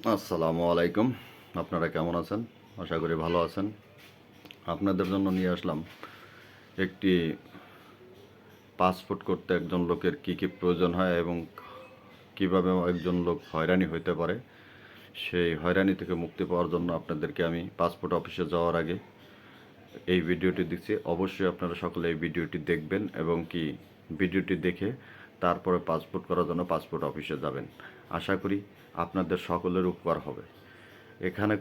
আসসালামু আলাইকুম। আপনারা কেমন আছেন? আশা করি ভালো আছেন। আপনাদের জন্য নিয়ে আসলাম একটি পাসপোর্ট করতে একজন লোকের কী কী প্রয়োজন হয় এবং কিভাবে একজন লোক হয়রানি হইতে পারে, সেই হয়রানি থেকে মুক্তি পাওয়ার জন্য আপনাদেরকে আমি পাসপোর্ট অফিসে যাওয়ার আগে এই ভিডিওটি দিচ্ছি। অবশ্যই আপনারা সকলে এই ভিডিওটি দেখবেন এবং কি ভিডিওটি দেখে তারপরে পাসপোর্ট করার জন্য পাসপোর্ট অফিসে যাবেন। আশা করি আপনাদের সকলের উপকার হবে। এখানে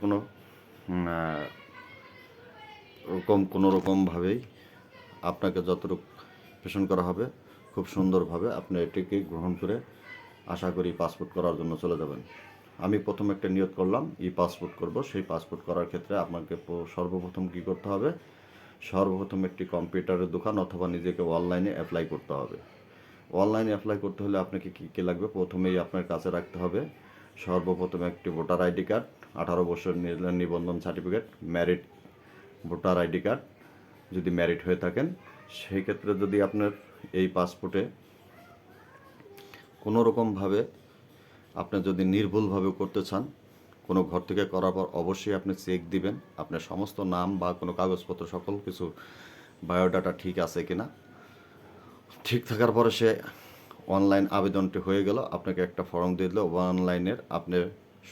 কোনো রকমভাবেই আপনাকে যতটুকু পেশন করা হবে খুব সুন্দরভাবে আপনি এটিকে গ্রহণ করে আশা করি পাসপোর্ট করার জন্য চলে যাবেন। আমি প্রথম একটা নিয়ত করলাম পাসপোর্ট করব। সেই পাসপোর্ট করার ক্ষেত্রে আপনাকে সর্বপ্রথম কী করতে হবে? সর্বপ্রথম একটি কম্পিউটারের দোকান অথবা নিজেকে অনলাইনে অ্যাপ্লাই করতে হবে। অনলাইনে অ্যাপ্লাই করতে হলে আপনাকে কী কী লাগবে? প্রথমেই আপনার কাছে রাখতে হবে সর্বপ্রথম একটি ভোটার আইডি কার্ড, 18 বছর নিবন্ধন certificate, married voter ID card যদি ম্যারিড হয়ে থাকেন। সেই ক্ষেত্রে যদি আপনার এই পাসপোর্টে কোনো রকমভাবে আপনি যদি নির্ভুলভাবে করতে চান, কোনো ঘর থেকে করার পর অবশ্যই আপনি চেক দিবেন আপনার সমস্ত নাম বা কোনো কাগজপত্র সকল কিছু বায়োডাটা ঠিক আছে কিনা। ঠিক থাকার পরে সে অনলাইন আবেদনটি হয়ে গেল। আপনাকে একটা ফর্ম দিয়ে দিল অনলাইনের। আপনি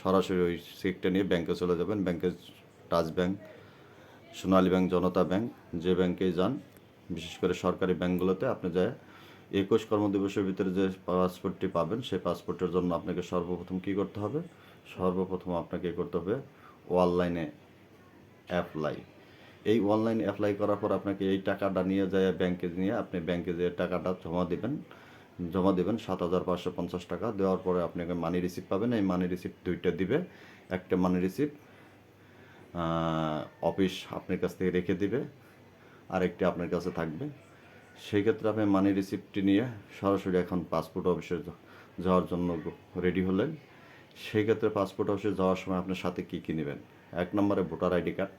সরাসরি ওই চেকটা নিয়ে ব্যাংকে চলে যাবেন। ব্যাংকে টাচ ব্যাংক, সোনালী ব্যাংক, জনতা ব্যাংক, যে ব্যাংকেই যান, বিশেষ করে সরকারি ব্যাংকগুলোতে আপনি যায় 21 কর্মদিবসের ভিতরে যে পাসপোর্টটি পাবেন সেই পাসপোর্টের জন্য আপনাকে সর্বপ্রথম কী করতে হবে? সর্বপ্রথম আপনাকে করতে হবে অনলাইনে অ্যাপ্লাই। এই অনলাইন অ্যাপ্লাই করার পর আপনাকে এই টাকাটা নিয়ে যায় ব্যাংকে নিয়ে আপনি ব্যাংকে যে টাকাটা জমা দেবেন 7,550 টাকা। দেওয়ার পরে আপনাকে মানি রিসিপ্ট পাবেন। এই মানি রিসিপ্ট দুইটা দিবে। একটা মানি রিসিপ্ট অফিস আপনার কাছ থেকে রেখে দিবে, আরেকটি আপনার কাছে থাকবে। সেই ক্ষেত্রে আপনি মানি রিসিপ্টটি নিয়ে সরাসরি এখন পাসপোর্ট অফিসে যাওয়ার জন্য রেডি হলেন। সেই ক্ষেত্রে পাসপোর্ট অফিসে যাওয়ার সময় আপনার সাথে কী কী নেবেন? 1 নম্বরে ভোটার আইডি কার্ড,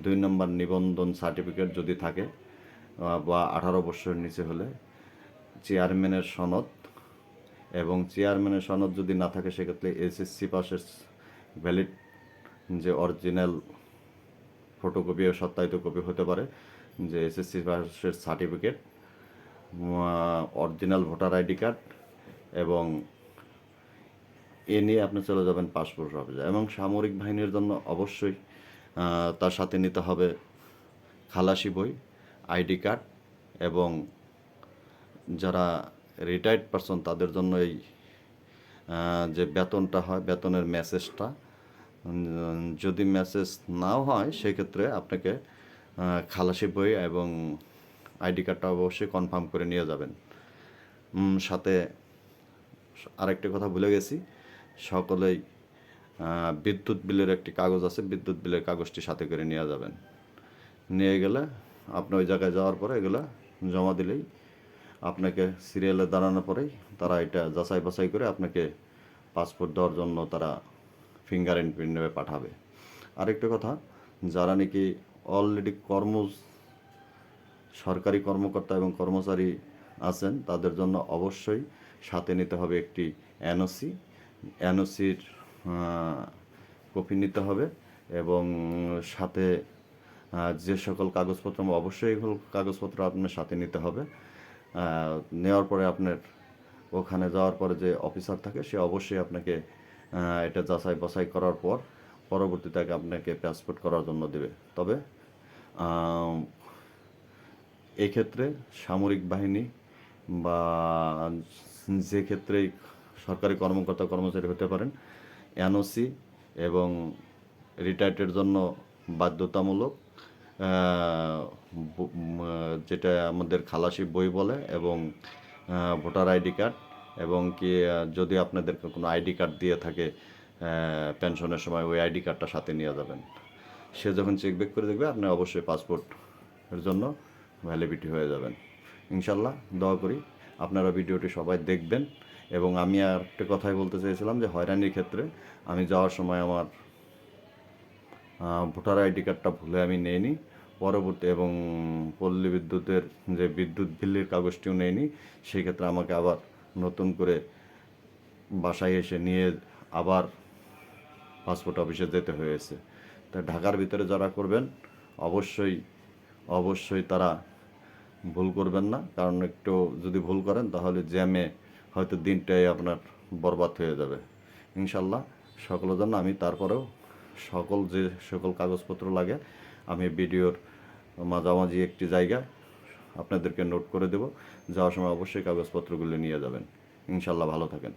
2 নম্বর নিবন্ধন সার্টিফিকেট যদি থাকে বা 18 বছরের নিচে হলে চেয়ারম্যানের সনদ, এবং চেয়ারম্যানের সনদ যদি না থাকে সেক্ষেত্রে এসএসসি পাসের ভ্যালিড যে অরিজিনাল ফটোকপি ও সত্যায়িত কপি হতে পারে, যে এসএসসি পাসের certificate, original voter ID card, এবং এ নিয়ে আপনি চলে যাবেন পাসপোর্ট অফিসে। এবং সামরিক বাহিনীর জন্য অবশ্যই তার সাথে নিতে হবে খালাসি বই, আইডি কার্ড, এবং যারা রিটায়ার্ড পারসন তাদের জন্য এই যে বেতনটা হয় বেতনের মেসেজটা, যদি মেসেজ নাও হয় সেক্ষেত্রে আপনাকে খালাসি বই এবং আইডি কার্ডটা অবশ্যই কনফার্ম করে নিয়ে যাবেন। সাথে আরেকটা কথা ভুলে গেছি, সকলেই বিদ্যুৎ বিলের একটি কাগজ আছে, বিদ্যুৎ বিলের কাগজটি সাথে করে নিয়ে যাবেন। নিয়ে গেলে আপনি ওই জায়গায় যাওয়ার পরে এগুলো জমা দিলেই আপনাকে সিরিয়ালে দাঁড়ানোর পরেই তারা এটা যাচাই বাছাই করে আপনাকে পাসপোর্ট দেওয়ার জন্য তারা ফিঙ্গার প্রিন্ট নেবে পাঠাবে। আরেকটা কথা, যারা নাকি অলরেডি সরকারি কর্মকর্তা এবং কর্মচারী আছেন তাদের জন্য অবশ্যই সাথে নিতে হবে একটি এনওসির কপি নিতে হবে, এবং সাথে যে সকল কাগজপত্র অবশ্যই এগুলো কাগজপত্র আপনার সাথে নিতে হবে। নেওয়ার পরে আপনার ওখানে যাওয়ার পরে যে অফিসার থাকে সে অবশ্যই আপনাকে এটা যাচাই বাছাই করার পর পরবর্তীতে আপনাকে পাসপোর্ট করার জন্য দেবে। তবে এই ক্ষেত্রে সামরিক বাহিনী বা যে ক্ষেত্রেই সরকারি কর্মকর্তা কর্মচারী হতে পারেন, এনওসি এবং রিটায়ার্ডের জন্য বাধ্যতামূলক যেটা আমাদের খালাসি বই বলে, এবং ভোটার আইডি কার্ড, এবং কি যদি আপনাদেরকে কোনো আইডি কার্ড দিয়ে থাকে পেনশনের সময় ওই আইডি কার্ডটা সাথে নিয়ে যাবেন। সে যখন চেক ব্যাক করে দেখবে আপনি অবশ্যই পাসপোর্টের জন্য ভ্যালিডিটি হয়ে যাবেন। ইনশাল্লাহ দোয়া করি আপনারা ভিডিওটি সবাই দেখবেন। এবং আমি আর একটা কথাই বলতে চেয়েছিলাম যে হয়রানির ক্ষেত্রে আমি যাওয়ার সময় আমার ভোটার আইডি কার্ডটা ভুলে আমি নেইনি পরবর্তী, এবং পল্লী বিদ্যুতের যে বিদ্যুৎ বিলের কাগজটিও নেইনি। সেই ক্ষেত্রে আমাকে আবার নতুন করে বাসায় এসে নিয়ে আবার পাসপোর্ট অফিসে যেতে হয়েছে। তাই ঢাকার ভিতরে যারা করবেন অবশ্যই অবশ্যই তারা ভুল করবেন না, কারণ একটু যদি ভুল করেন তাহলে জ্যামে হয়তো দিনটাই আপনার বরবাদ হয়ে যাবে। ইনশাল্লাহ সকলের জন্য আমি তারপরেও যে সকল কাগজপত্র লাগে আমি ভিডিওর মাঝামাঝি একটি জায়গা আপনাদেরকে নোট করে দেব। যাওয়ার সময় অবশ্যই কাগজপত্রগুলো নিয়ে যাবেন। ইনশাল্লাহ ভালো থাকেন।